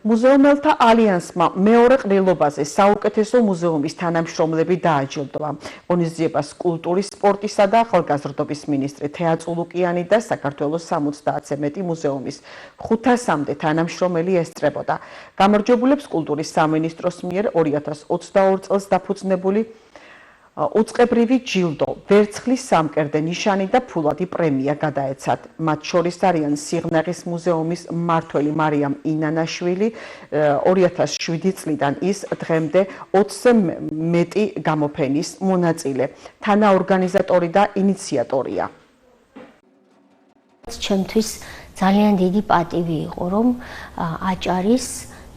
მუზეუმელთა ალიანსმა მეორე ყრილობაზე საუკეთესო მუზეუმის თანამშრომლები დააჯილდოვა. ღონისძიებას კულტურის, სპორტისა და ახალგაზრდობის მინისტრი თეა წულუკიანი და საქართველოს 70-ზე მეტი მუზეუმის 500-მდე თანამშრომელი ესწრებოდა. გამარჯვებულებს კულტურის სამინისტროს მიერ 2022 წელს დაფუძნებული უწყებრივი ჯილდო, ვერცხლის სამკერდე ნიშანი და ფულადი პრემია გადაეცათ. მათ შორის არიან სიღნაღის მუზეუმის მმართველი მარიამ ინანაშვილი, 2007 წლიდან ის დღემდე 20-ზე მეტი გამოფენის მონაწილე, თანაორგანიზატორი და ინიციატორია. ჩემთვის ძალიან დიდი პატივი იყო, რომ აჭარის,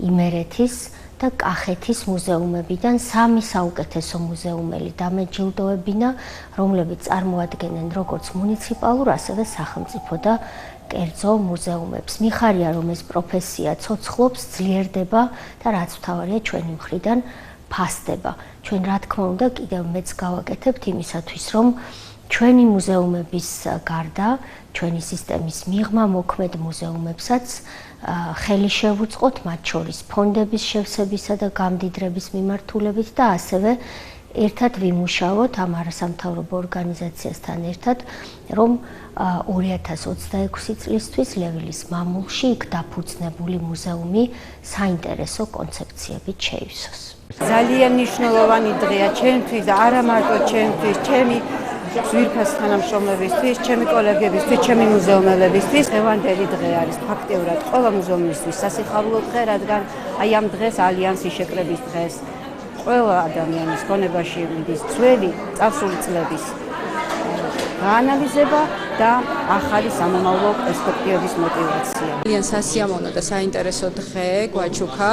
იმერეთის და კახეთის მუზეუმებიდან 3 საუკეთესო მუზეუმელი დამეჯილდოებინა, რომლებიც წარმოადგენენ როგორც მუნიციპალურ, ასევე სახელმწიფო და კერძო მუზეუმებს. მიხარია, რომ ეს პროფესია ცოცხლობს, ძლიერდება და რაც მთავარია, ჩვენი მხრიდან ფასდება. ჩვენ რა თქმა უნდა კიდევ მეც გავაკეთებთ იმისათვის, რომ ჩვენი მუზეუმების გარდა, ჩვენი სისტემის მიღმა მოქმედ მუზეუმებსაც ხელი შევუწყოთ, მათ შორის ფონდების შევსებისა და გამდიდრების მიმართულებით და ასევე ერთად ვიმუშაოთ ამ არასამთავრობო ორგანიზაციასთან ერთად, რომ 2026 წლისთვის ლევილის მამულში იქ დაფუძნებული მუზეუმი საინტერესო კონცეფციებით შეივსოს. ძალიან მნიშვნელოვანი დღეა ჩემთვის და არა მარტო ჩემთვის, ჩემი ძვირფას თანამშრომლებისთვის, ჩემი კოლეგებისთვის, ჩემი მუზეუმელებისთვის. დღევანდელი დღე არის ფაქტიურად ყველა მუზეუმისთვის სასიხარულო დღე, რადგან აი ამ დღეს ალიანსი შეკრების დღეს ყველა ადამიანის გონებაში მიდის ძველი წარსული წლების გაანალიზება და ახალი სამომავლო პერსპექტივების მოტივაცია. ძალიან სასიამოვნო და საინტერესო დღე გვაჩუქა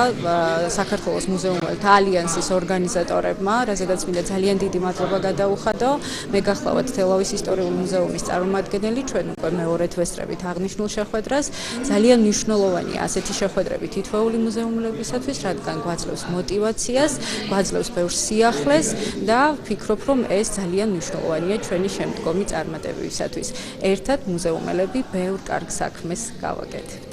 საქართველოს მუზეუმელთა ალიანსის ორგანიზატორებმა, რაზედაც მინდა ძალიან დიდი მადლობა გადაუხადო. მე გახლავთ თელავის ისტორიული მუზეუმის წარმომადგენელი, ჩვენ უკვე მეორედ ვესწრებით აღნიშნულ შეხვედრას. ძალიან მნიშვნელოვანია ასეთი შეხვედრები თითოეული მუზეუმელებისათვის, რადგან გვაძლევს მოტივაციას, გვაძლევს ბევრ სიახლეს და ვფიქრობ, რომ ეს ძალიან მნიშვნელოვანია ჩვენი შემდგომი წარმატებებისათვის. ერთად მუზეუმელები ბევრ კარგ საქმეს გავაკეთებთ.